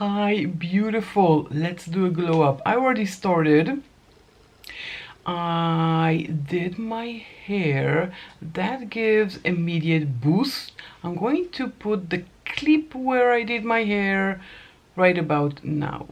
Hi, beautiful. Let's do a glow up. I already started. I did my hair. That gives immediate boost. I'm going to put the clip where I did my hair right about now.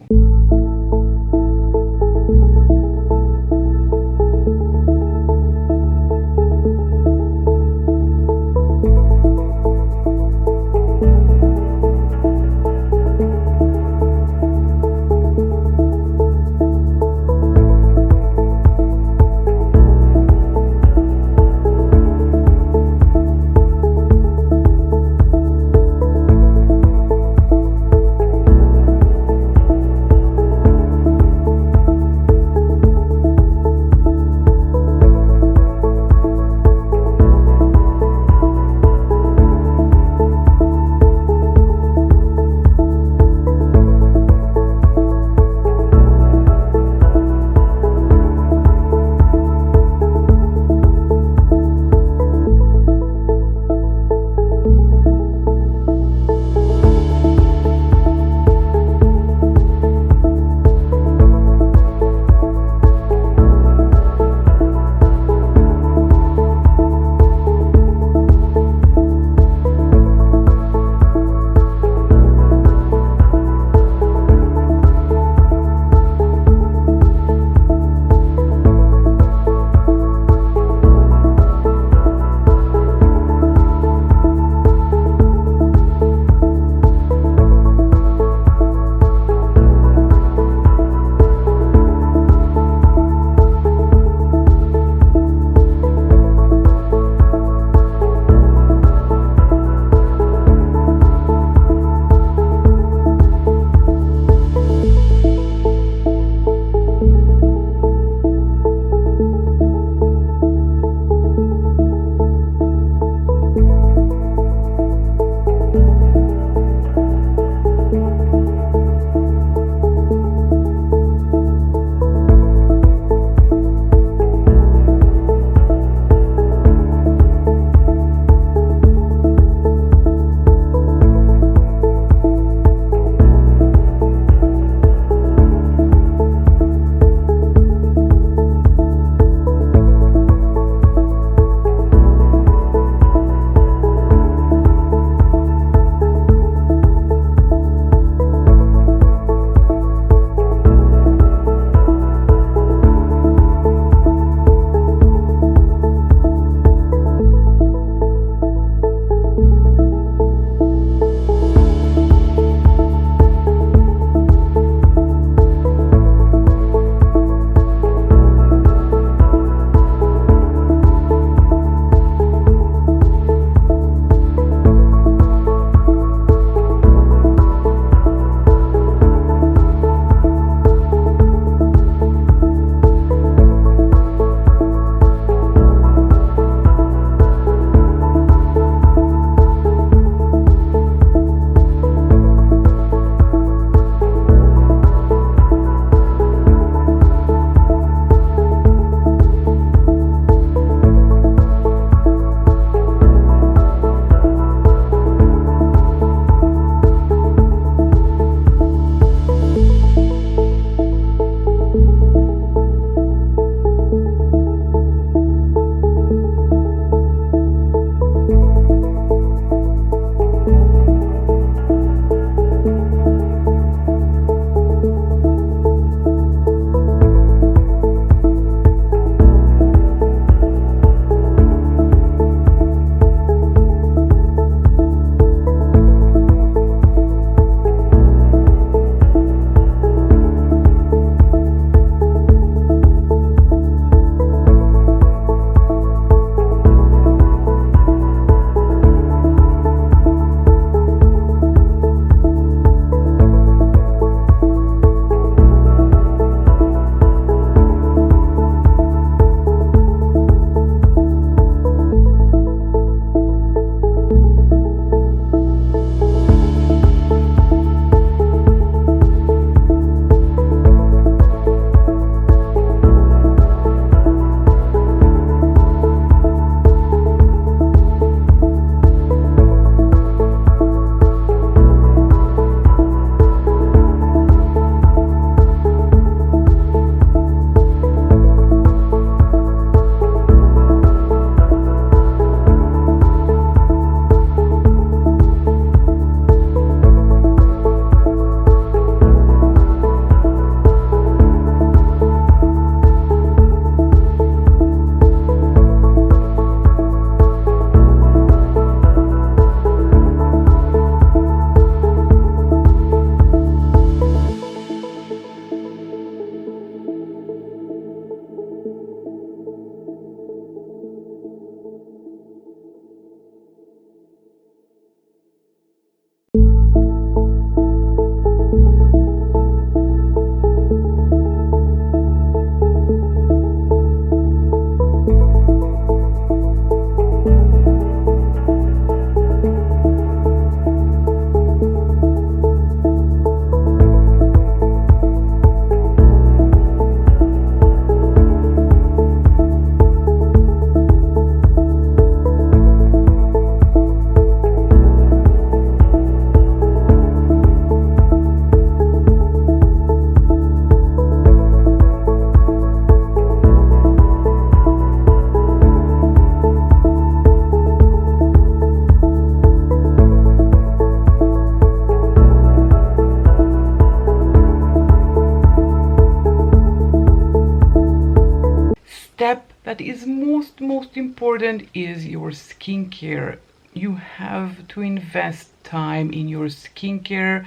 that is most important is your skincare. You have to invest time in your skincare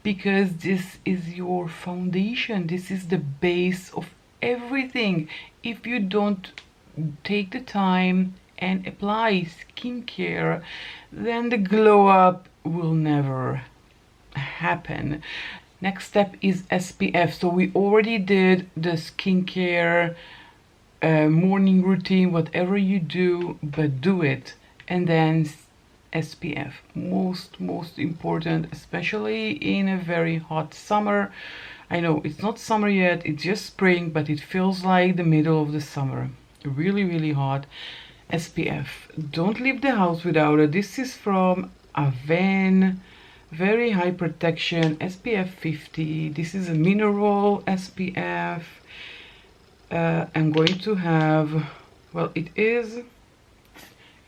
because this is your foundation. This is the base of everything. If you don't take the time and apply skincare, then the glow up will never happen. Next step is SPF. So we already did the skincare morning routine, whatever you do, but do it. And then SPF, most important, especially in a very hot summer. I know it's not summer yet, it's just spring, but it feels like the middle of the summer. Really hot. SPF, don't leave the house without it. This is from Aven, very high protection, SPF 50. This is a mineral SPF. I'm going to have, well, it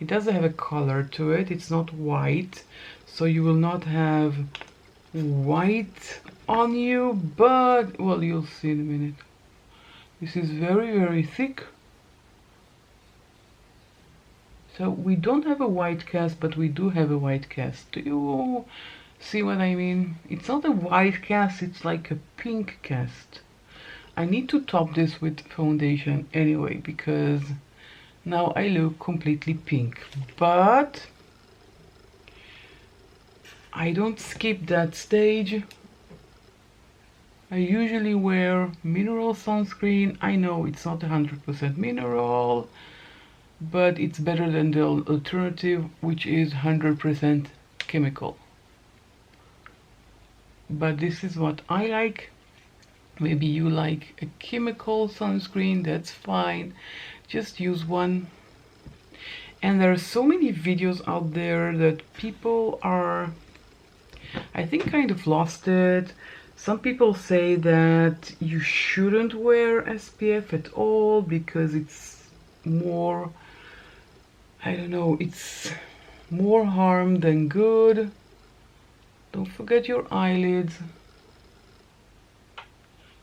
does have a color to it. It's not white, so you will not have white on you, but, well, you'll see in a minute. This is very thick. So we don't have a white cast, but we do have a white cast. Do you see what I mean? It's not a white cast, it's like a pink cast. I need to top this with foundation anyway, because now I look completely pink. But I don't skip that stage. I usually wear mineral sunscreen. I know it's not 100% mineral, but it's better than the alternative, which is 100% chemical. But this is what I like. Maybe you like a chemical sunscreen, that's fine. Just use one. And there are so many videos out there that people are, I think, kind of lost it. Some people say that you shouldn't wear SPF at all because it's more, I don't know, it's more harm than good. Don't forget your eyelids.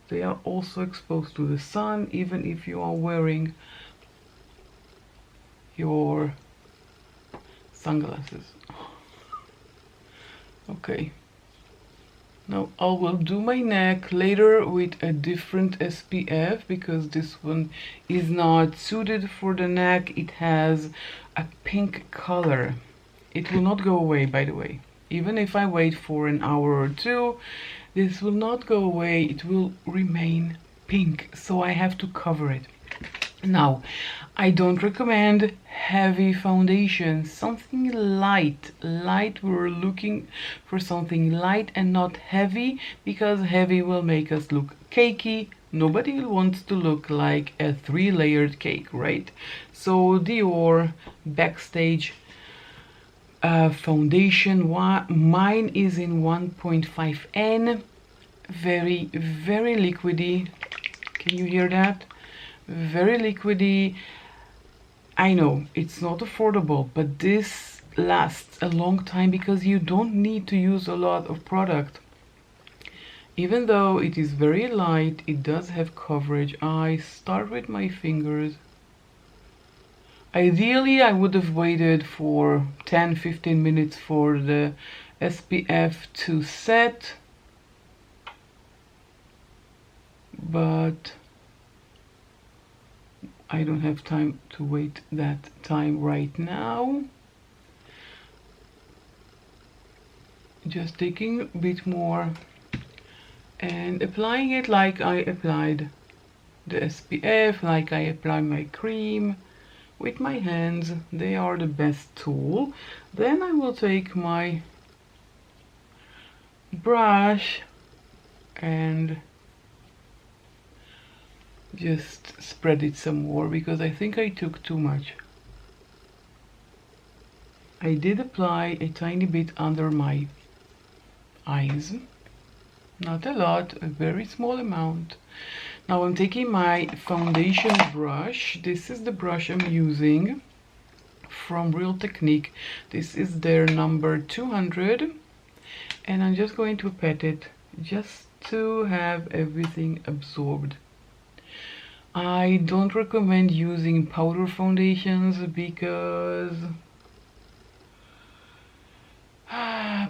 They are also exposed to the sun, even if you are wearing your sunglasses. Okay. Now I will do my neck later with a different SPF because this one is not suited for the neck. It has a pink color. It will not go away, by the way. Even if I wait for an hour or two, this will not go away. It will remain pink, so I have to cover it. Now, I don't recommend heavy foundation. Something light. We're looking for something light and not heavy, because heavy will make us look cakey. Nobody wants to look like a 3-layered cake, right? So Dior Backstage foundation, mine is in 1.5N, very liquidy. Can you hear that? Very liquidy. I know it's not affordable, but this lasts a long time because you don't need to use a lot of product. Even though it is very light, it does have coverage. I start with my fingers. Ideally, I would have waited for 10-15 minutes for the SPF to set, but I don't have time to wait that time right now. Just taking a bit more and applying it like I applied the SPF, like I apply my cream. With my hands, they are the best tool. Then I will take my brush and just spread it some more because I think I took too much. I did apply a tiny bit under my eyes, not a lot, a very small amount. Now I'm taking my foundation brush. This is the brush I'm using from Real Technique. This is their number 200, and I'm just going to pat it just to have everything absorbed. I don't recommend using powder foundations because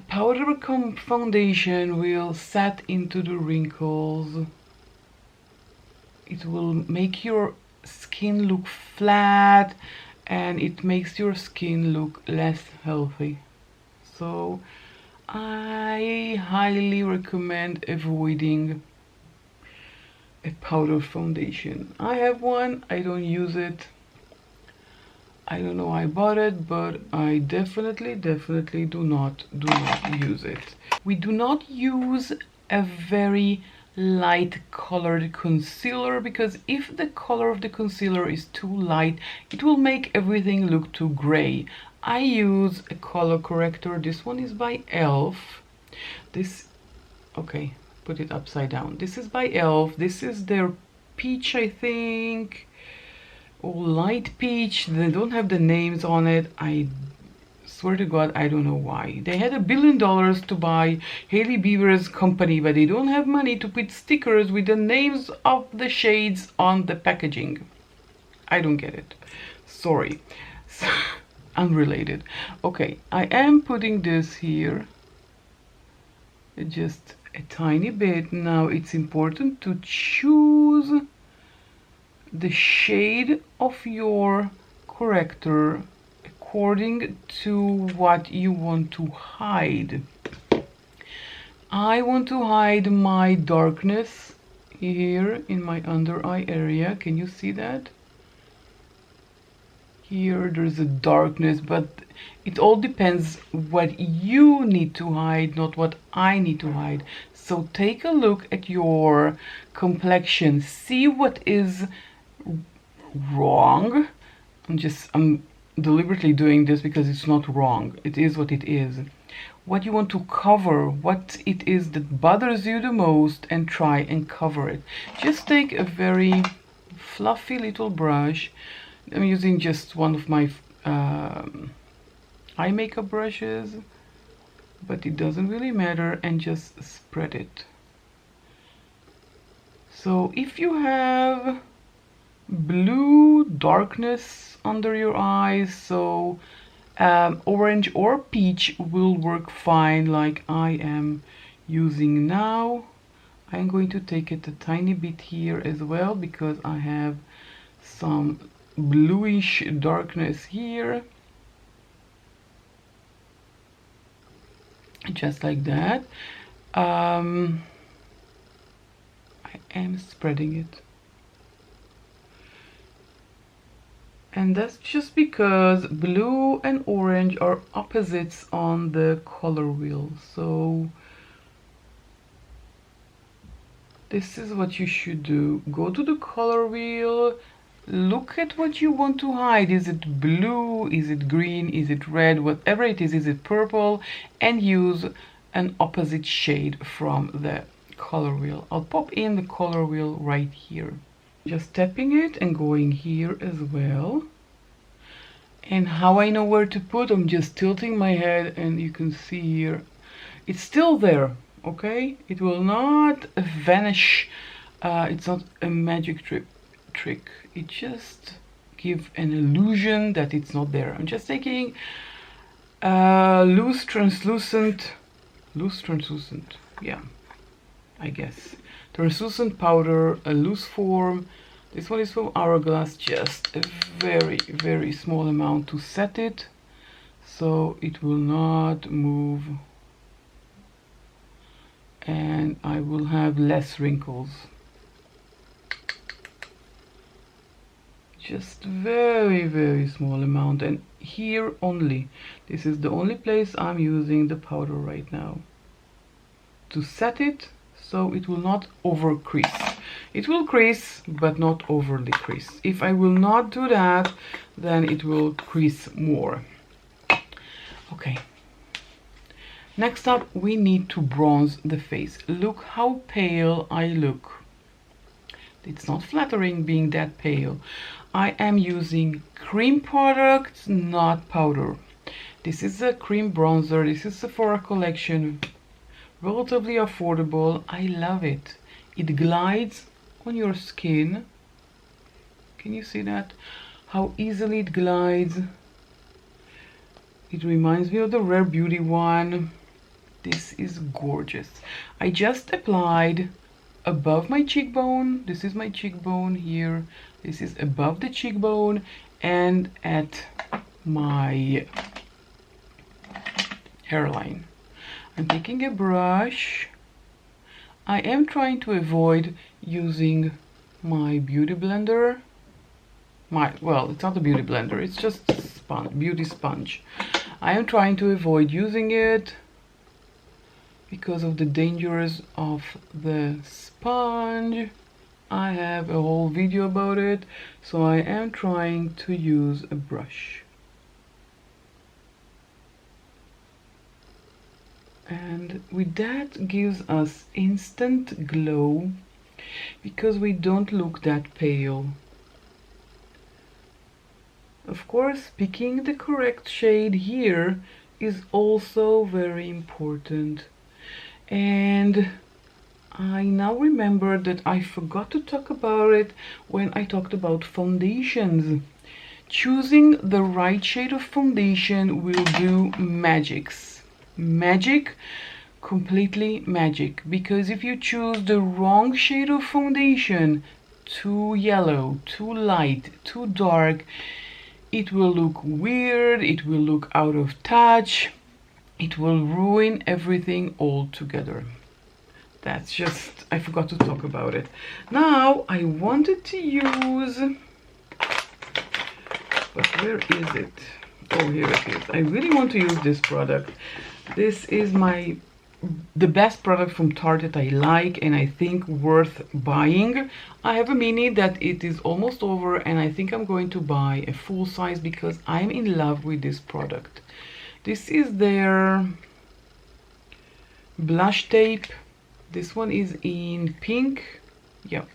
powder foundation will set into the wrinkles. It will make your skin look flat and it makes your skin look less healthy. So I highly recommend avoiding a powder foundation. I have one, I don't use it. I don't know why I bought it, but I definitely do not use it. We do not use a very light colored concealer because if the color of the concealer is too light, it will make everything look too gray. I use a color corrector. This one is by ELF. Okay, put it upside down. This is by ELF. This is their peach, I think, or light peach. They don't have the names on it. I swear to God, I don't know why. They had $1 billion to buy Hailey Bieber's company, but they don't have money to put stickers with the names of the shades on the packaging. I don't get it. Sorry. Unrelated. Okay, I am putting this here. Just a tiny bit. Now it's important to choose the shade of your corrector according to what you want to hide. I want to hide my darkness here in my under eye area. Can you see that? Here there's a darkness, but it all depends what you need to hide, not what I need to hide. So take a look at your complexion, see what is wrong. I'm deliberately doing this because it's not wrong. It is what it is. What you want to cover, what it is that bothers you the most, and try and cover it. Just take a very fluffy little brush. I'm using just one of my eye makeup brushes, but it doesn't really matter, and just spread it. So if you have blue darkness under your eyes, so orange or peach will work fine, like I am using now. I'm going to take it a tiny bit here as well because I have some bluish darkness here, just like that. I am spreading it, and that's just because blue and orange are opposites on the color wheel. So this is what you should do. Go to the color wheel, look at what you want to hide. Is it blue? Is it green? Is it red? Whatever it is it purple? And use an opposite shade from the color wheel. I'll pop in the color wheel right here. Just tapping it and going here as well. And how I know where to put, I'm just tilting my head and you can see here. It's still there, okay? It will not vanish. It's not a magic trick. It just gives an illusion that it's not there. I'm just taking loose translucent, yeah, I guess translucent powder, a loose form. This one is from Hourglass, just a very small amount to set it so it will not move and I will have less wrinkles. Just very small amount, and here only. This is the only place I'm using the powder right now to set it so it will not over crease. It will crease but not overly crease. If I will not do that, then it will crease more. Okay, next up we need to bronze the face. Look how pale I look. It's not flattering being that pale. I am using cream products, not powder. This is a cream bronzer. This is Sephora collection. Relatively affordable. I love it. It glides on your skin Can you see that? How easily it glides. It reminds me of the Rare Beauty one. This is gorgeous. I just applied above my cheekbone. This is my cheekbone here. This is above the cheekbone and at my hairline. I'm taking a brush. I am trying to avoid using my beauty blender. Well, it's not a beauty blender, it's just a sponge, beauty sponge. I am trying to avoid using it because of the dangers of the sponge. I have a whole video about it, so I am trying to use a brush. And with that gives us instant glow because we don't look that pale. Of course, picking the correct shade here is also very important. And I now remember that I forgot to talk about it when I talked about foundations. Choosing the right shade of foundation will do magics. Magic, completely magic. Because if you choose the wrong shade of foundation, too yellow, too light, too dark, it will look weird, it will look out of touch, it will ruin everything altogether. That's just, I forgot to talk about it. Now, I wanted to use, but where is it? Oh, here it is. I really want to use this product. This is the best product from Tarte that I like and I think worth buying. I have a mini that it is almost over and I think I'm going to buy a full size because I'm in love with this product. This is their blush tape. This one is in pink. Yeah.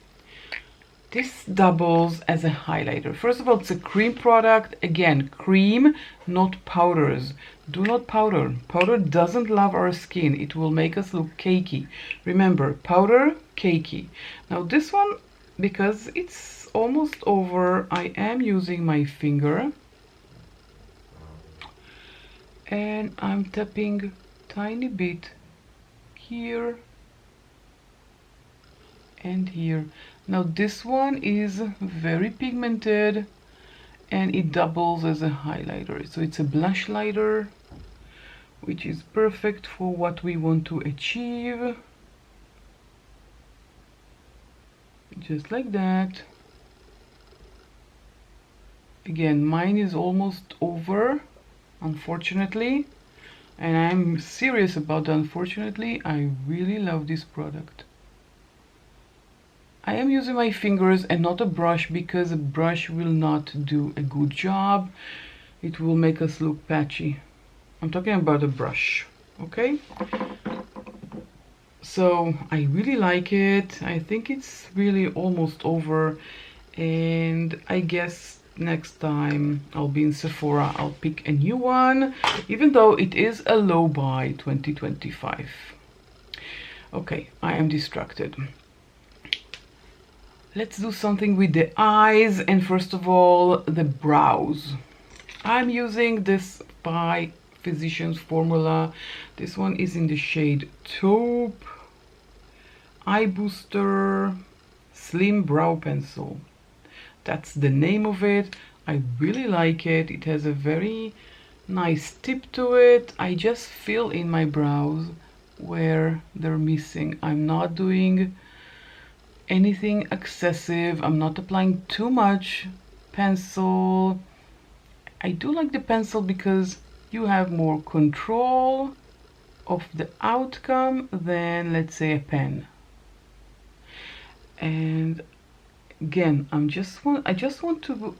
This doubles as a highlighter. First of all, it's a cream product. Again, cream, not powders. Do not powder. Powder doesn't love our skin. It will make us look cakey. Remember, powder, cakey. Now this one, because it's almost over, I am using my finger. And I'm tapping tiny bit here and here. Now this one is very pigmented and it doubles as a highlighter. So it's a blush lighter, which is perfect for what we want to achieve. Just like that. Again, mine is almost over, unfortunately. And I'm serious about the unfortunately. I really love this product. I am using my fingers and not a brush because a brush will not do a good job. It will make us look patchy. I'm talking about a brush, okay? So I really like it. I think it's really almost over. And I guess next time I'll be in Sephora, I'll pick a new one, even though it is a low buy 2025. Okay, I am distracted. Let's do something with the eyes and first of all the brows. I'm using this by Physicians Formula. This one is in the shade Taupe Eye Booster Slim Brow Pencil. That's the name of it. I really like it. It has a very nice tip to it. I just fill in my brows where they're missing. I'm not doing anything excessive. I'm not applying too much pencil. I do like the pencil because you have more control of the outcome than, let's say, a pen. And again, I just want to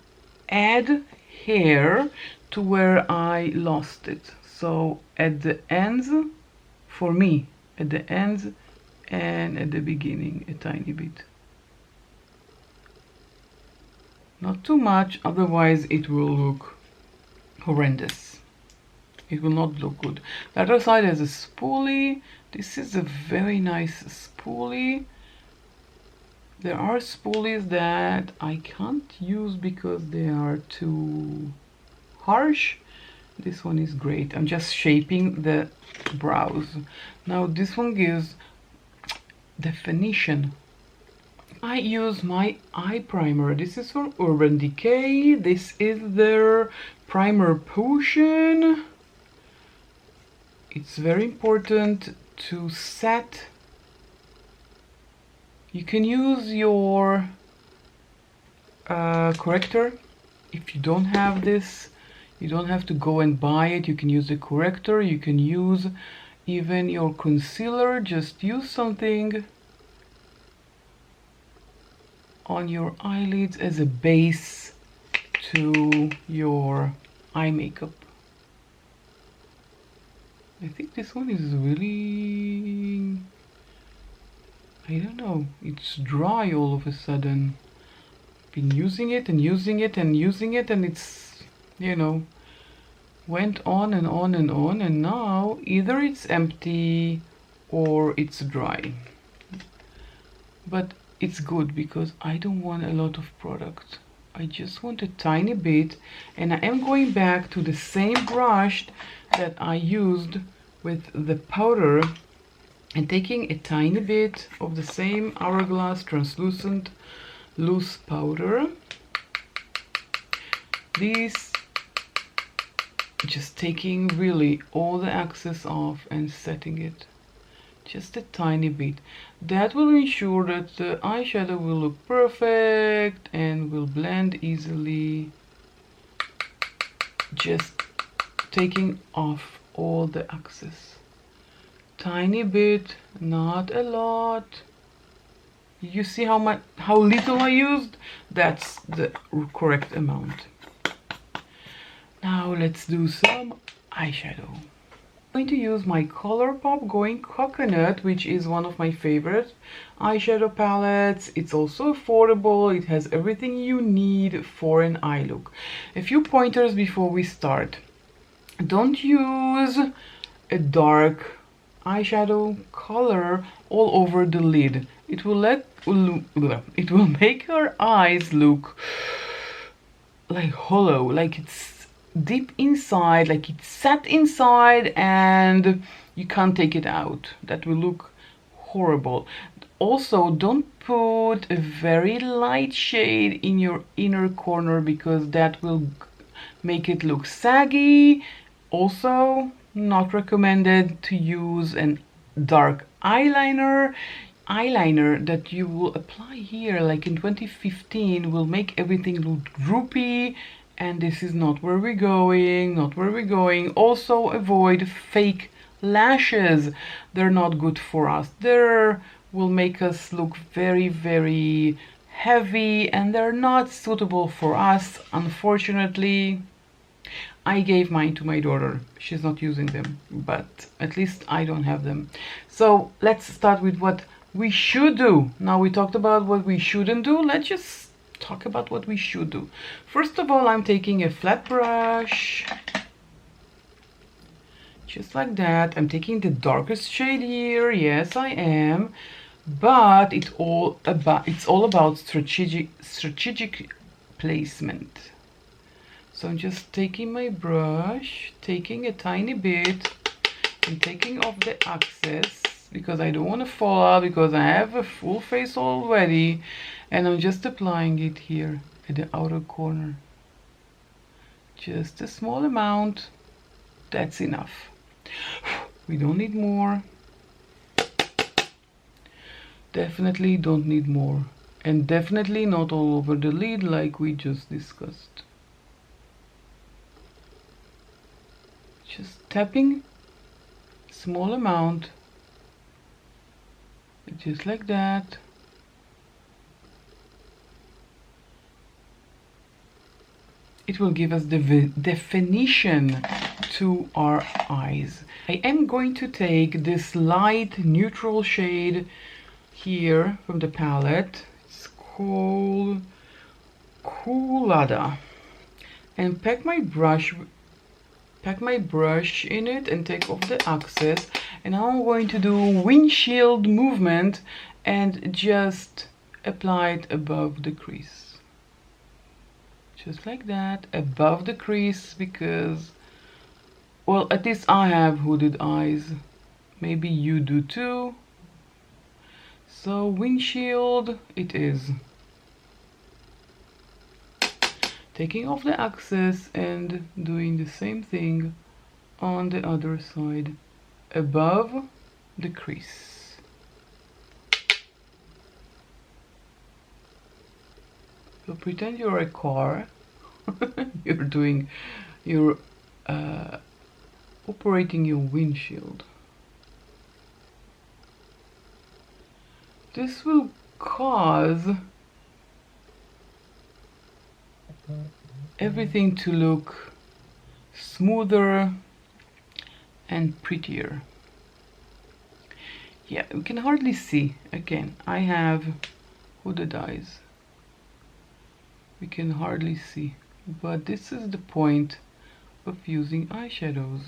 add hair to where I lost it. So at the ends, for me, at the ends and at the beginning a tiny bit. Not too much, otherwise it will look horrendous. It will not look good. The other side has a spoolie. This is a very nice spoolie There are spoolies that I can't use because they are too harsh. This one is great. I'm just shaping the brows. Now this one gives definition. I use my eye primer. This is from Urban Decay. This is their primer potion. It's very important to set. You can use your corrector. If you don't have this, you don't have to go and buy it. You can use the corrector. You can use even your concealer. Just use something on your eyelids as a base to your eye makeup. I think this one is really, I don't know, it's dry all of a sudden. Been using it and using it and using it, and it's, you know, went on and on and on, and now either it's empty or it's dry. But it's good because I don't want a lot of product. I just want a tiny bit, and I am going back to the same brush that I used with the powder and taking a tiny bit of the same Hourglass translucent loose powder. This, just taking really all the excess off and setting it just a tiny bit. That will ensure that the eyeshadow will look perfect and will blend easily. Just taking off all the excess. Tiny bit, not a lot. You see how little I used? That's the correct amount. Now let's do some eyeshadow. I'm going to use my ColourPop Going Coconut, which is one of my favorite eyeshadow palettes. It's also affordable. It has everything you need for an eye look. A few pointers before we start. Don't use a dark eyeshadow color all over the lid. It will make your eyes look like hollow, like it's deep inside, like it's set inside and you can't take it out. That will look horrible. Also, don't put a very light shade in your inner corner because that will make it look saggy. Also, not recommended to use a dark eyeliner. Eyeliner that you will apply here, like in 2015, will make everything look droopy, and this is not where we're going, not where we're going. Also, avoid fake lashes. They're not good for us. They will make us look very, very heavy, and they're not suitable for us, unfortunately. I gave mine to my daughter. She's not using them, but at least I don't have them. So let's start with what we should do. Now we talked about what we shouldn't do. Let's just talk about what we should do. First of all, I'm taking a flat brush, just like that. I'm taking the darkest shade here. Yes, I am. But it's all about strategic placement. So I'm just taking my brush, taking a tiny bit, and taking off the excess because I don't want to fall out because I have a full face already, and I'm just applying it here at the outer corner. Just a small amount. That's enough. We don't need more. Definitely don't need more. And definitely not all over the lid like we just discussed. Just tapping small amount, just like that. It will give us the definition to our eyes. I am going to take this light neutral shade here from the palette. It's called Coolada, and pack my brush in it and take off the excess, and now I'm going to do windshield movement and just apply it above the crease. Just like that, above the crease, because, well, at least I have hooded eyes. Maybe you do too. So windshield it is. Taking off the excess and doing the same thing on the other side, above the crease. So pretend you're a car. you're operating your windshield. This will cause everything to look smoother and prettier. Yeah, we can hardly see. Again, I have hooded eyes. We can hardly see, but this is the point of using eyeshadows.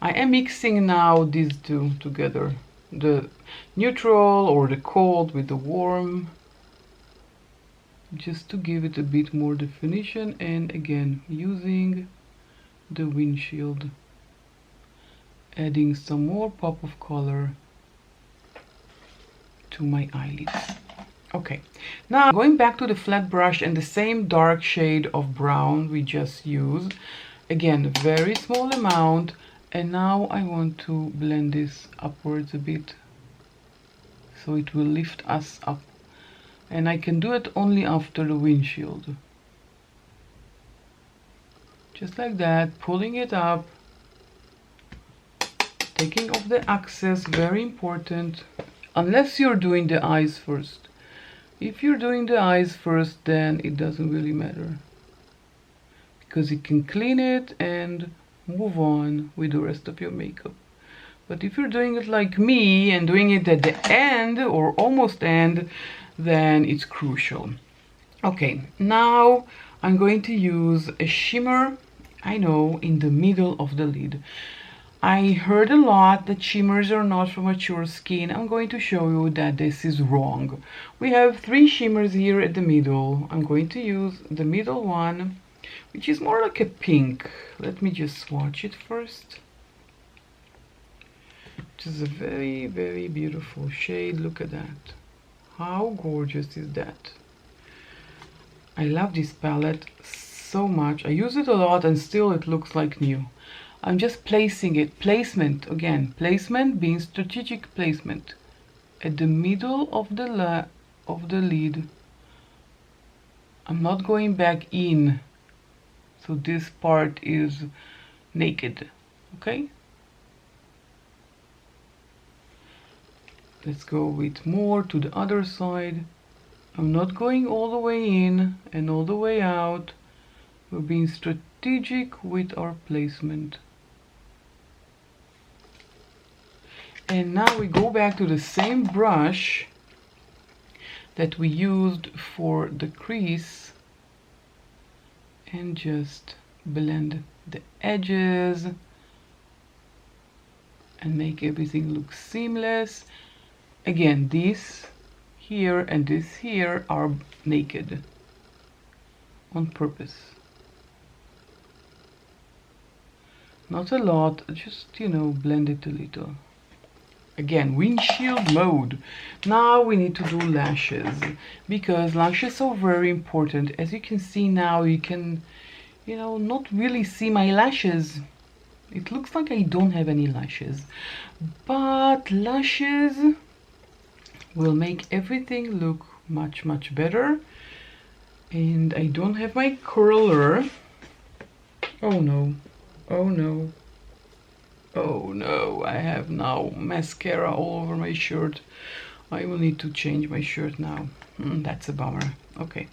I am mixing now these two together, the neutral or the cold with the warm, just to give it a bit more definition, and again using the windshield, adding some more pop of color to my eyelids. Okay, now going back to the flat brush and the same dark shade of brown we just used, again a very small amount, and now I want to blend this upwards a bit so it will lift us up, and I can do it only after the windshield, just like that, pulling it up, taking off the excess, very important, unless you're doing the eyes first. If you're doing the eyes first, then it doesn't really matter, because you can clean it and move on with the rest of your makeup. But if you're doing it like me and doing it at the end or almost end, then it's crucial. Okay, now I'm going to use a shimmer, I know, in the middle of the lid. I heard a lot that shimmers are not for mature skin. I'm going to show you that this is wrong. We have 3 shimmers here at the middle. I'm going to use the middle one, which is more like a pink. Let me just swatch it first. Which is a very, very beautiful shade. Look at that. How gorgeous is that? I love this palette so much. I use it a lot and still it looks like new. I'm just placing it. Placement, again, placement being strategic placement at the middle of the lid. I'm not going back in, so this part is naked. Okay, let's go with more to the other side. I'm not going all the way in and all the way out. We're being strategic with our placement. And now we go back to the same brush that we used for the crease and just blend the edges and make everything look seamless. Again, this here and this here are naked on purpose. Not a lot, just, you know, blend it a little. Again, windshield mode. Now we need to do lashes, because lashes are very important. As you can see now, you can, you know, not really see my lashes. It looks like I don't have any lashes, but lashes will make everything look much, much better. And I don't have my curler. Oh no, oh no. Oh no, I have now mascara all over my shirt. I will need to change my shirt now. That's a bummer. Okay.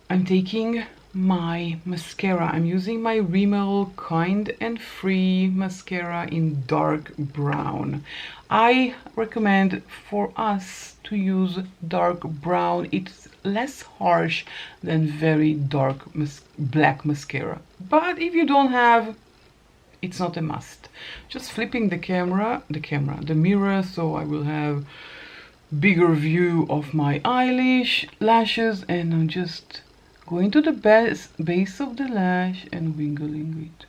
I'm taking my mascara. I'm using my Rimmel Kind and Free mascara in dark brown. I recommend for us to use dark brown. It's less harsh than very dark black mascara. But if you don't have, it's not a must. Just flipping the mirror, so I will have bigger view of my lashes, and I'm just going to the base of the lash and wiggling it.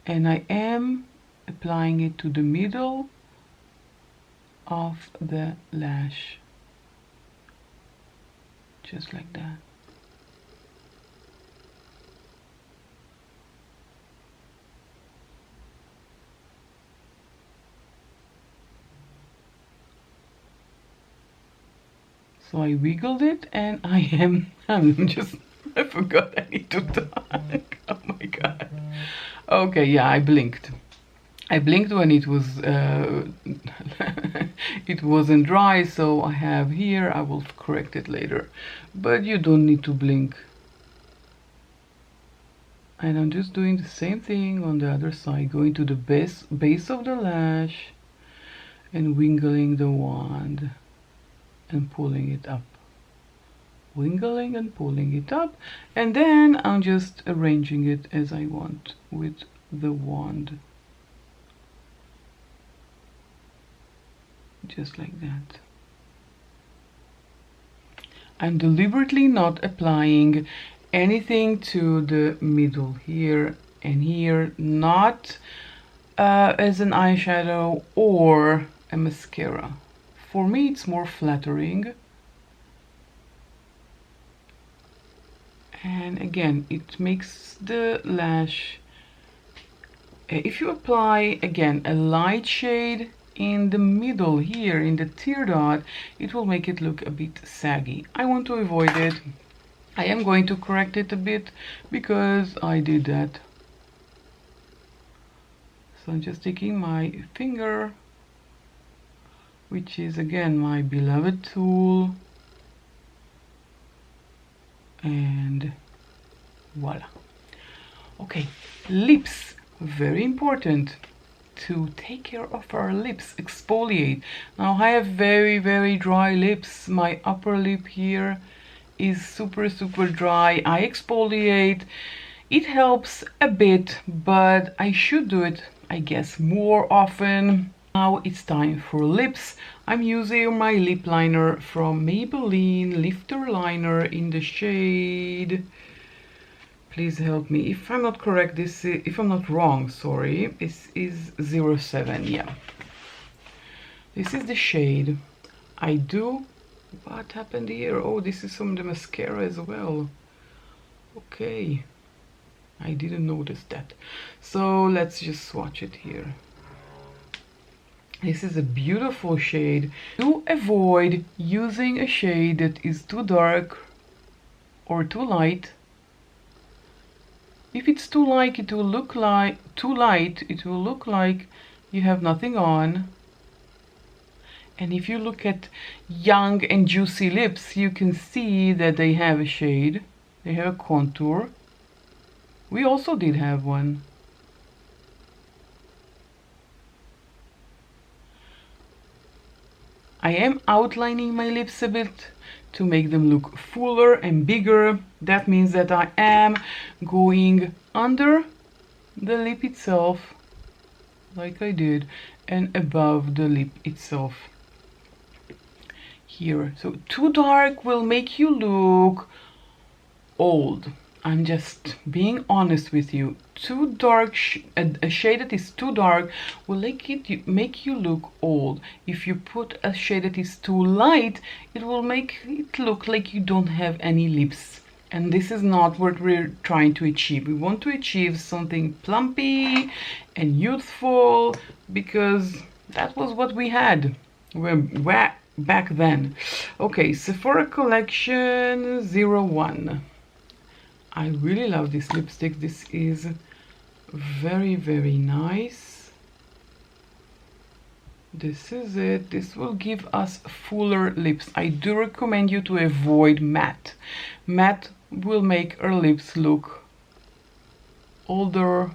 And I am applying it to the middle of the lash, just like that. So I wiggled it, and I'm I forgot I need to talk. Oh my god. Okay, yeah, I blinked. I blinked when it was it wasn't dry, so I have here, I will correct it later. But you don't need to blink. And I'm just doing the same thing on the other side, going to the base of the lash and wiggling the wand and pulling it up. Wiggling and pulling it up, and then I'm just arranging it as I want with the wand. Just like that. I'm deliberately not applying anything to the middle here and here, not as an eyeshadow or a mascara. For me it's more flattering, and again it makes the lash, if you apply again a light shade in the middle here in the tear dot, it will make it look a bit saggy. I want to avoid it. I am going to correct it a bit because I did that. So I'm just taking my finger, which is again my beloved tool, and voila. Okay, lips, very important to take care of our lips, exfoliate. Now I have very dry lips. My upper lip here is super dry. I exfoliate. It helps a bit, but I should do it, I guess, more often. Now it's time for lips. I'm using my lip liner from Maybelline Lifter Liner in the shade, please help me if I'm not correct, if I'm not wrong, sorry, this is 07, yeah. This is the shade. What happened here? Oh, this is from the mascara as well. Okay, I didn't notice that. So let's just swatch it here. This is a beautiful shade. To avoid using a shade that is too dark or too light. If it's too light, it will look like you have nothing on. And if you look at young and juicy lips, you can see that they have a shade. They have a contour. We also did have one. I am outlining my lips a bit to make them look fuller and bigger. That means that I am going under the lip itself, like I did, and above the lip itself here. So too dark will make you look old. I'm just being honest with you. Too dark, a shade that is too dark will make you look old. If you put a shade that is too light, it will make it look like you don't have any lips. And this is not what we're trying to achieve. We want to achieve something plumpy and youthful, because that was what we had back then. Okay, Sephora Collection 01. I really love this lipstick. This is very nice. This is it. This will give us fuller lips. I do recommend you to avoid matte. Matte will make our lips look older,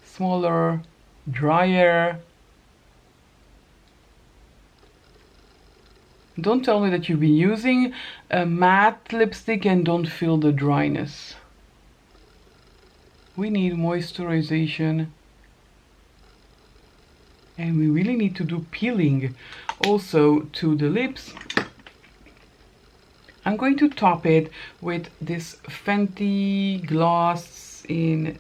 smaller, drier. Don't tell me that you've been using a matte lipstick and don't feel the dryness. We need moisturization And we really need to do peeling also to the lips. I'm going to top it with this Fenty gloss in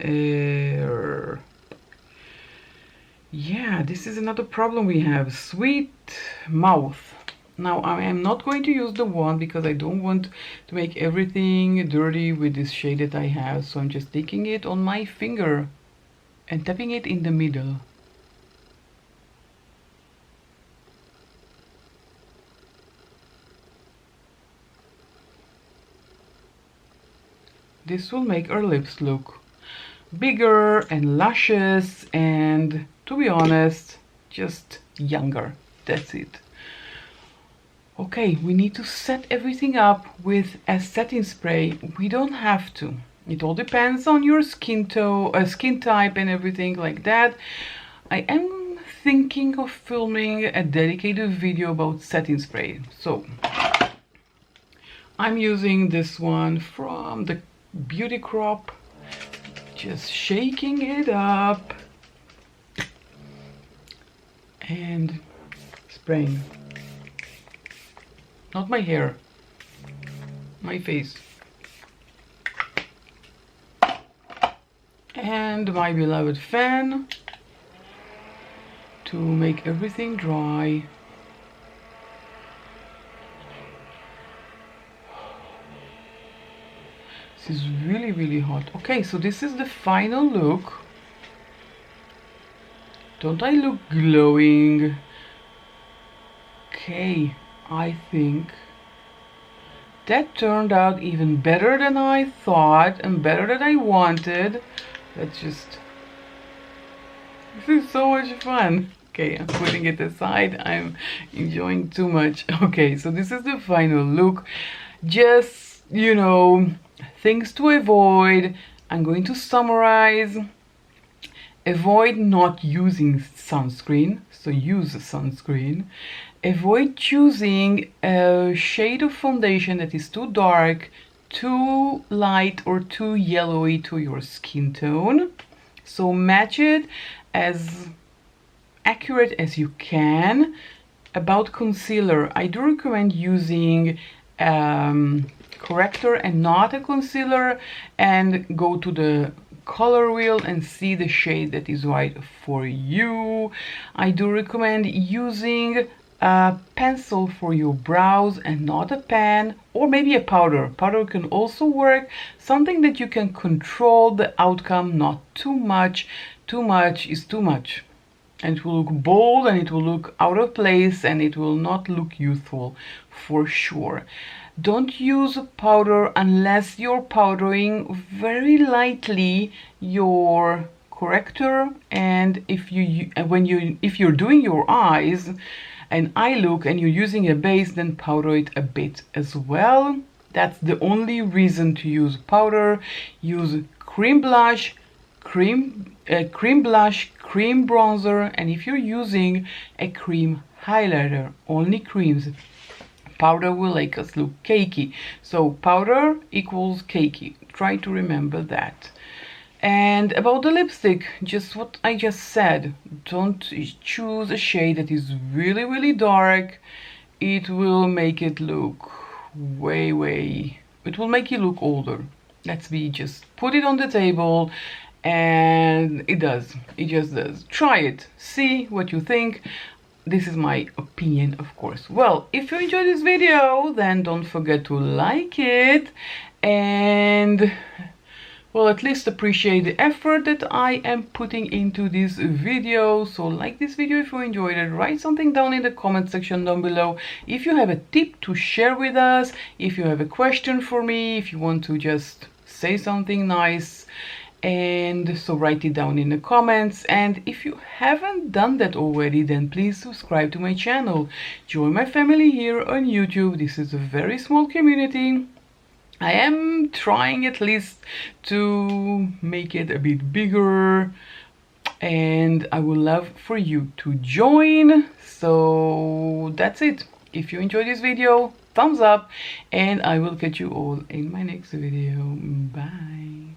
yeah, this is another problem we have, sweet mouth. Now I am not going to use the wand because I don't want to make everything dirty with this shade that I have, so I'm just taking it on my finger and tapping it in the middle. This will make our lips look bigger and luscious and, to be honest, just younger. That's it. Okay, we need to set everything up with a setting spray. We don't have to. It all depends on your skin type and everything like that. I am thinking of filming a dedicated video about setting spray. So I'm using this one from the Beauty Crop, just shaking it up and spraying. Not my hair, my face. And my beloved fan to make everything dry. This is really, really hot. Okay, so this is the final look. Don't I look glowing? Okay, I think that turned out even better than I thought and better than I wanted. Let's just... This is so much fun. Okay, I'm putting it aside. I'm enjoying too much. Okay, so this is the final look. Just, you know, things to avoid. I'm going to summarize. Avoid not using sunscreen, so use sunscreen. Avoid choosing a shade of foundation that is too dark, too light, or too yellowy to your skin tone. So match it as accurate as you can. About concealer, I do recommend using corrector and not a concealer, and go to the color wheel and see the shade that is right for you. I do recommend using a pencil for your brows and not a pen, or maybe a powder. Powder can also work, something that you can control the outcome, not too much. Too much is too much, and it will look bold and it will look out of place and it will not look youthful for sure. Don't use powder unless you're powdering very lightly your corrector, and if you're doing your eyes and eye look and you're using a base, then powder it a bit as well. That's the only reason to use powder. Use cream blush, cream bronzer, and if you're using a cream highlighter, only creams. Powder will make us look cakey. So powder equals cakey. Try to remember that. And about the lipstick, just what I just said. Don't choose a shade that is really, really dark. It will make it look it will make you look older. Just put it on the table, and it just does. Try it, see what you think. This is my opinion, of course. Well, if you enjoyed this video, then don't forget to like it and, well, at least appreciate the effort that I am putting into this video. So like this video if you enjoyed it. Write something down in the comment section down below. If you have a tip to share with us, if you have a question for me, if you want to just say something nice, and so write it down in the comments. And if you haven't done that already, then please subscribe to my channel. Join my family here on YouTube. This is a very small community. I am trying at least to make it a bit bigger, and I would love for you to join. So that's it. If you enjoyed this video, thumbs up, and I will catch you all in my next video. Bye.